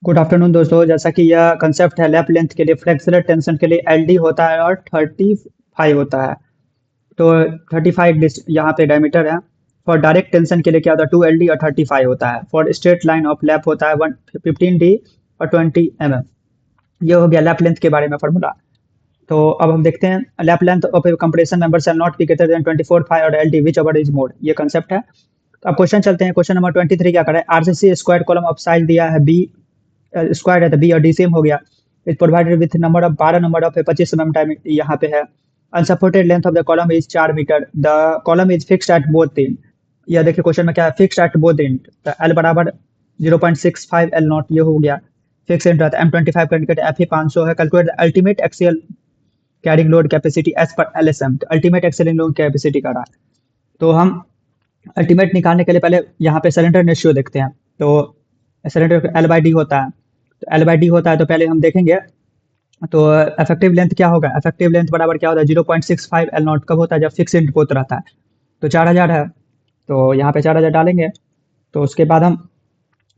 Good afternoon दोस्तों। जैसा कि यह कंसेप्ट है लैप लेंथ के लिए फ्लेक्सुलर टेंशन के लिए एल डी होता है और 35 होता है। तो 35 यहाँ पे डायमीटर है। फॉर डायरेक्ट टेंशन के लिए क्या होता है 2 LD और 35 होता है। For straight line of lap होता है 15D और 20 mm। ये हो गया लैप लेंथ के बारे में फॉर्मूला। तो अब हम देखते हैं lap length of A compression member shell not be greater than 24 और L D which over is more, ये कंसेप्ट है। तो अब क्वेश्चन चलते हैं। क्वेश्चन नंबर 23 क्या करें। RCC square column of size दिया है बी स्क्वायर है तो बी और डी सेम हो गया। Is provided with number of 12 number of 25 mm time यहाँ पे है। Unsupported length of the column is 4 metre. The column is fixed at both end. यह देखिए क्वेश्चन में क्या है, फिक्स्ड एट बोथ एंड। तो एल बराबर 0.65 एल नॉट, ये हो गया फिक्स एंड रहता है। M25 कैलकुलेट एफ 500 है। Calculate ultimate axial carrying load capacity as per LSM। तो अल्टीमेट एक्सियल लोड कैपेसिटी का रहा है। तो हम अल्टीमेट निकालने के लिए पहले यहाँ पे सिलेंडर रेशियो देखते हैं। तो सिलेंडर L/D होता है। तो L/D होता है तो पहले हम देखेंगे। तो इफेक्टिव लेंथ क्या होगा, इफेक्टिव लेंथ बराबर क्या होता है 0.65 एल नॉट। कब होता है जब फिक्स एंड पोत रहता है। तो 4000 है तो यहाँ पे 4000 डालेंगे। तो उसके बाद हम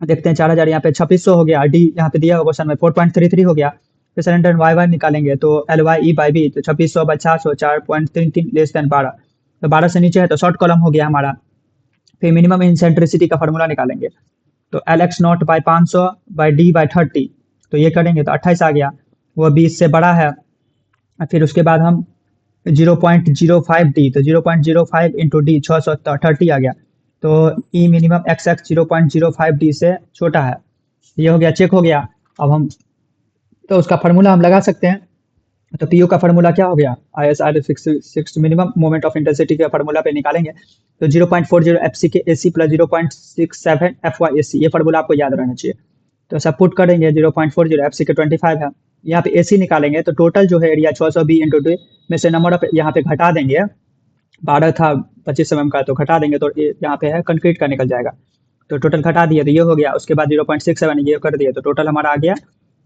देखते हैं 4000 यहाँ पे 2600 हो गया। डी यहाँ पे दिया हुआ क्वेश्चन में 4.33 हो गया। फिर सिलेंडर वाई निकालेंगे तो LYE/B। तो 2600/400 4.33 लेस देन 12। तो 12 से नीचे है तो शॉर्ट कॉलम हो गया हमारा। फिर मिनिमम इंसेंट्रिसिटी का फॉर्मूला निकालेंगे। तो LX0/500/D/30। तो ये करेंगे तो 28 आ गया। वो 20 से बड़ा है। फिर उसके बाद हम 0.05D। तो 0.05 इंटू डी 630 आ गया। तो ई मिनिमम XX 0.05D से छोटा है। ये हो गया, चेक हो गया। अब हम तो उसका फार्मूला हम लगा सकते हैं। तो पीयू का फार्मूला क्या हो गया, ISR fix minimum moment of intensity के फार्मूला पे निकालेंगे। तो 0.40 FC के AC प्लस 0.67 FY AC, ये फार्मूला आपको याद रहना चाहिए। तो सब पुट करेंगे 0.40 FC के 25 है। यहाँ पे AC निकालेंगे तो टोटल जो है एरिया 620 इंटू 2 में से नंबर ऑफ यहाँ पे घटा देंगे। 12 था 25 mm का तो घटा देंगे तो यहाँ पे है कंक्रीट का निकल जाएगा। तो टोटल घटा दिए तो ये हो गया। उसके बाद 0.67 ये कर दिए तो टोटल हमारा आ गया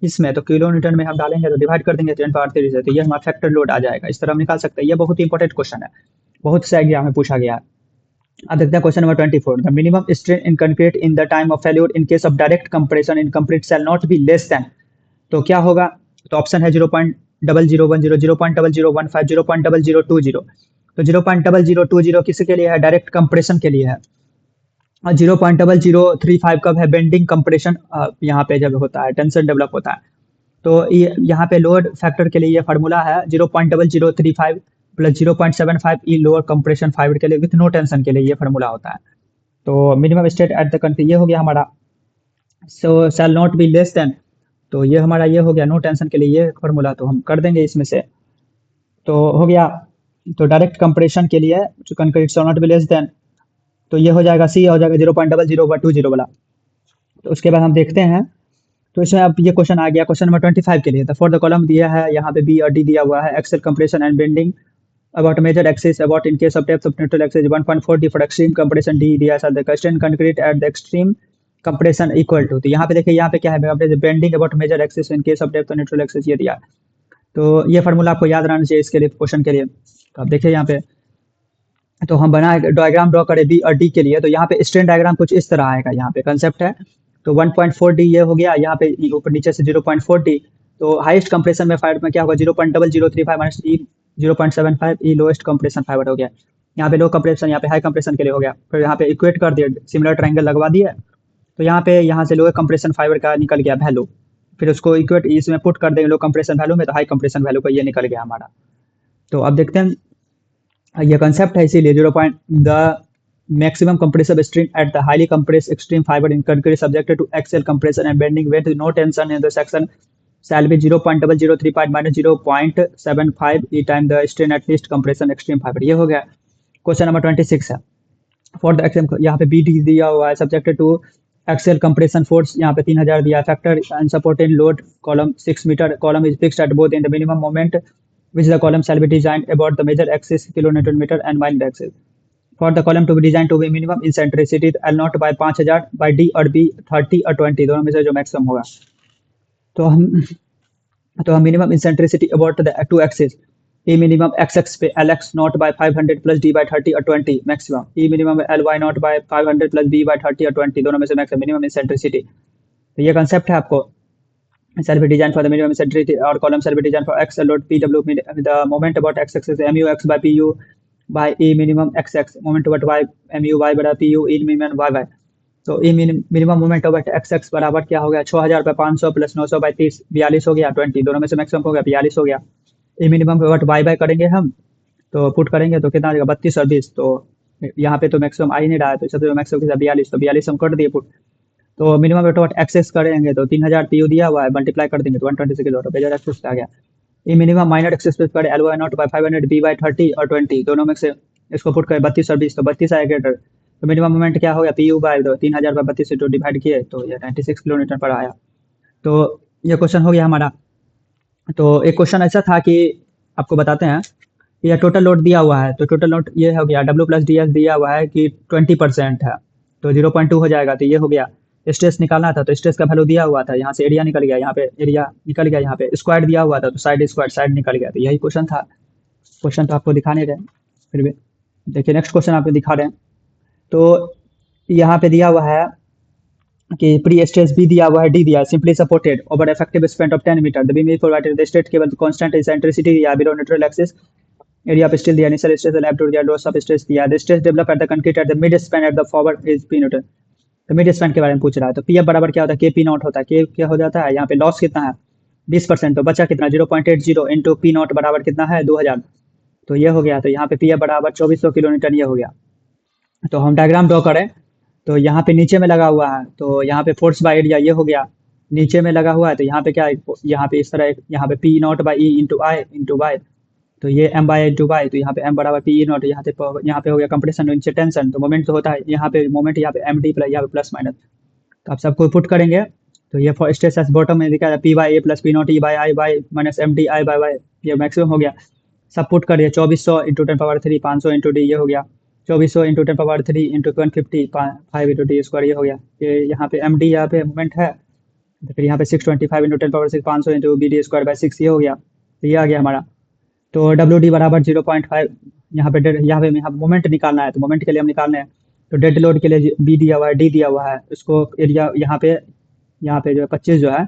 इसमें। तो किलो न्यूटन में हम डालेंगे तो डिवाइड कर देंगे 10 पावर 3 से। तो ये हमारा फैक्टर लोड आ जाएगा। इस तरह हम निकाल सकते हैं। ये बहुत ही इंपॉर्टेंट क्वेश्चन है, बहुत से एग्जाम में पूछा गया है। अब देखते हैं question number 24। The minimum strain in concrete in the time of failure in case of direct compression in concrete shell not be less than. तो क्या होगा, तो ऑप्शन है 0.0010 0.0015 0.0020। तो 0.0020 किसके लिए है, डायरेक्ट कंप्रेशन के लिए है। और 0.0035 कब है, बेंडिंग कंप्रेशन यहाँ पे जब होता है टेंशन डेवलप होता है। तो ये यहाँ पे लोड फैक्टर के लिए ये फार्मूला है 0.0035 प्लस 0.75 ई लोअर कंप्रेशन फाइबर के लिए विथ नो टेंशन के लिए ये फार्मूला होता है। तो minimum state at the country ये हो गया हमारा। So shall not be less than. तो ये हमारा ये हो गया नो टेंशन के लिए ये फार्मूला। तो हम कर देंगे इसमें से। तो हो गया। तो डायरेक्ट कंप्रेशन के लिए concrete shell not be less than. तो ये हो जाएगा सी हो जाएगा 0.0020 वाला। तो उसके बाद हम देखते हैं। तो इसमें अब ये क्वेश्चन आ गया क्वेश्चन नंबर 25 के लिए। तो फॉर द कॉलम दिया है यहाँ पे बी और डी दिया हुआ है। Axial compression and bending about major axis about in case of depth of neutral axis 1.4 D for extreme compression D दिया है। The constant concrete at the extreme compression equal to. तो यहाँ पे देखिए यहाँ पे क्या है, bending about major axis in case of depth of neutral axis ये दिया है। तो ये फार्मूला आपको याद रहना चाहिए इसके लिए क्वेश्चन के लिए। तो आप देखिए यहाँ पे तो हम बना डायग्राम ड्रॉ करें बी और डी के लिए। तो यहाँ पे स्ट्रेन डायग्राम कुछ इस तरह आएगा। यहाँ पे कंसेप्ट है। तो 1.4D ये हो गया। यहाँ पे ऊपर नीचे से 0.4D। तो हाईएस्ट कंप्रेशन में फाइबर में क्या होगा 0.0035 माइनस ई 0.75 ई लोएस्ट कंप्रेशन फाइबर हो गया। यहाँ पे लो कंप्रेशन यहाँ पे हाई कंप्रेशन के लिए हो गया। फिर यहाँ पे इक्वेट कर दिए, सिमिलर ट्रायंगल लगवा दिए। तो यहाँ पे यहाँ से लो कंप्रेशन फाइबर का निकल गया वैल्यू। फिर उसको इक्वेट इसमें पुट कर देंगे लो कंप्रेशन वैल्यू में। तो हाई कंप्रेशन वैल्यू का ये निकल गया हमारा। तो अब देखते हैं ये कंसेप्ट है इसीलिए 0. The maximum compressive strain at the highly compressed extreme fiber in concrete subjected to axial compression and bending with no tension in the section shall be 0.0035 minus 0.75 e time the strain at least compression extreme fiber। ये हो गया। Question number 26 है। For the axial यहाँ पे B D दिया हुआ है subjected to axial compression force यहाँ पे 3000 दिया है। Factor unsupported load column 6 metre column is fixed at both in the minimum moment which the column shall be designed about the major axis kilonewton meter and minor axis for the column to be designed to be minimum eccentricity L naught by 5000 by D और B 30 और 20 दोनों में से जो maximum होगा। तो हम minimum eccentricity about the two axis E minimum X X पे L X not by 500 plus D by 30 और 20 maximum E minimum L Y not by 500 plus B by 30 और 20 दोनों में से मैक्सिमम मिनिमम इंसेंट्रिसिटी तो ये कंसेप्ट है आपको shall be designed for the minimum centricity or column shall be designed for x load pw the moment about x axis mu x by pu by e minimum xx moment about y mu y बराबर pu e minimum y y। तो e minimum moment over x x बराबर क्या हो गया 6000 पे 500 plus 900 by 30 42 हो गया 20 दोनों में से मैक्सिमम हो गया 42 हो गया। e minimum over Y by करेंगे हम तो पुट करेंगे तो कितना आ जाएगा 32 और 20। तो यहाँ पे तो मैक्सिमम आ ही नहीं रहा है तो सबसे मैक्सिमम कितना 42 तो 42 हम कर दिए पुट। तो मिनिमम वेट एक्सेस करेंगे तो 3000 पीयू दिया हुआ है मल्टीप्लाई कर देंगे तो 126 किलो बेजर एक्सेस आ गया। ये मिनिमम माइनर एक्सेस पे करे L Y not by 500 B by 30 और 20 दोनों में से इसको पुट करें 32 और 20 तो 32 आएगा। तो मिनिमम मोमेंट क्या हो गया पीयू बाई 3000 बाई 32 से डिवाइड किए तो ये 96 किलोमीटर पर आया। तो ये क्वेश्चन हो गया हमारा। तो एक क्वेश्चन ऐसा था कि आपको बताते हैं ये टोटल लोड दिया हुआ है तो टोटल लोड ये हो गया डब्ल्यू प्लस डी एस दिया हुआ है कि 20% है तो 0.2 हो जाएगा तो ये हो गया। स्ट्रेस निकालना था तो स्ट्रेस का वैल्यू दिया हुआ था यहाँ से एरिया निकल गया यहाँ पे एरिया निकल गया यहाँ पे स्क्वायर दिया हुआ था तो साइड स्क्वायर साइड निकल गया तो यही क्वेश्चन था। क्वेश्चन तो आपको दिखा नहीं रहे फिर भी देखिए नेक्स्ट क्वेश्चन आपको दिखा रहे हैं। तो यहाँ पे दिया हुआ है कि प्री स्ट्रेस बी दिया हुआ है डी दिया simply supported over effective span of 10 metre the beam is provided the straight cable constant eccentricity दिया below neutral axis area of steel दिया इनिशियल स्ट्रेस लैब टू दिया लोस ऑफ स्ट्रेस दिया the stress develop at the concrete at the mid span at the forward is P newton. तो mid span के बारे में पूछ रहा है तो पी एफ बराबर क्या होता है के पी नॉट होता है के क्या हो जाता है यहाँ पे लॉस कितना है 20% तो बचा कितना 0.80 इंटू पी नॉट बराबर कितना है 2000 तो ये हो गया। तो यहाँ पे पी एफ बराबर 2400 किलोमीटर ये हो गया। तो हम डायग्राम ड्रॉ करें तो यहाँ पे नीचे में लगा हुआ है तो यहाँ पे फोर्स बाय एरिया ये हो गया नीचे में लगा हुआ है तो यहाँ पे क्या है यहाँ पे इस तरह यहाँ पे P not by E into I into Y तो ये एम बाई इंटू वाई तो यहाँ पे एम बराबर पी ई नॉट यहाँ पे हो गया कंप्रेशन नीचे टेंशन तो मोमेंट तो होता है यहाँ पे मोमेंट यहाँ पे एम डी प्लस यहाँ पे प्लस माइनस तो आप सबको पुट करेंगे तो ये स्ट्रेस एस बॉटम में लिखा है P by A plus P not E by I by minus M D I by Y ये मैक्सिमम हो गया। सब पुट करिए 2400 इंटू 10 पावर 3 500 इंटू डी ये हो गया 2400 into 10 power 3 into 150 5 into D square ये हो गया। ये यहाँ पे एम डी यहाँ पे मोमेंट है तो फिर यहाँ पे 625 into 10 power 6 500 into B D square by 6 ये हो गया तो ये आ गया हमारा। तो डब्ल्यू डी बराबर 0.5 यहाँ पे मोमेंट निकालना है तो मोमेंट के लिए हम निकालने हैं तो डेड लोड के लिए बी दिया हुआ है डी दिया हुआ है उसको एरिया यहाँ पे जो है 25 जो है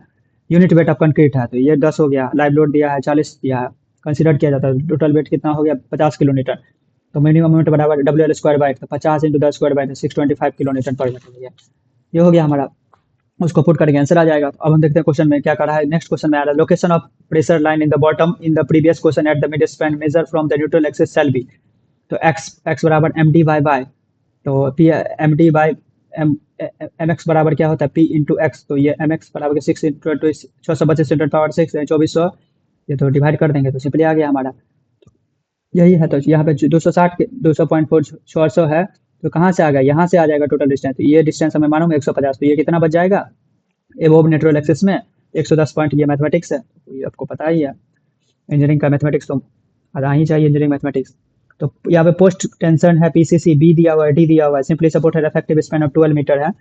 यूनिट वेट ऑफ कंक्रीट है तो ये 10 हो गया लाइव लोड दिया है 40 दिया है कंसिडर किया जाता है टोटल वेट कितना हो गया 50 किलोमीटर तो मिनिमम मोमेंट बराबर डब्ल्यू एल स्क्वायर बाई तो 50 इंटू 10 स्क्वायर बाई 625 किलोमीटर पर मीटर ये हो गया हमारा। उसको पुट करके आंसर आ जाएगा। तो अब हम देखते हैं क्वेश्चन में क्या कर रहा है। नेक्स्ट क्वेश्चन में आ रहा है location of pressure line in the bottom in the previous question at the mid span measured from the neutral axis cell B. तो एक्स बराबर एम डी वाई बाय तो P M D by M M X बराबर क्या होता है P into x तो ये M X बराबर 6 इंटू 625 इंटू पावर 6 2400 ये तो डिवाइड कर देंगे तो सिंपली आ गया हमारा। यही है तो यहाँ पे 260 200.400 है तो कहाँ से आ गया यहाँ से आ जाएगा टोटल डिस्टेंस तो ये डिस्टेंस हमें मालूम है 150 तो ये कितना बच जाएगा एबोव नेचुरल एक्सिस में 110 पॉइंट ये मैथमेटिक्स है तो ये आपको पता ही है इंजीनियरिंग का मैथमेटिक्स तो आना ही चाहिए इंजीनियरिंग मैथमेटिक्स। तो यहाँ पे पोस्ट टेंशन है पीसीसी बी दिया हुआ है डी दिया हुआ है simply supported effective span of 12 metre है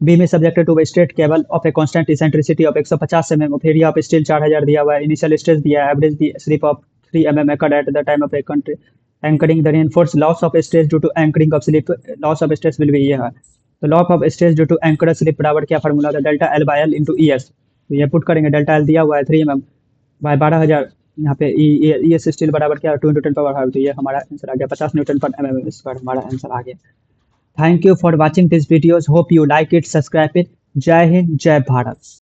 बी में subjected to straight cable of a constant eccentricity of 150 mm of area of steel 4000 दिया हुआ है इनिशियल स्ट्रेस दिया है average slip of 3 mm occurred at the time of a country anchoring the reinforced loss of stress due to anchoring of slip loss of stress will be ये है तो loss of stress due to anchor slip बराबर क्या formula होता है delta L by L into E S तो ये put करेंगे डेल्टा एल दिया हुआ है 3 mm बाय 12000 यहाँ पे ई एस स्टील बराबर क्या 2 इंटू 10 पावर 5 तो ये हमारा आंसर आ गया 50 न्यूटन पर mm स्क्वायर हमारा आंसर आ गया। Thank you for watching this videos hope you like it subscribe it. जय हिंद जय भारत।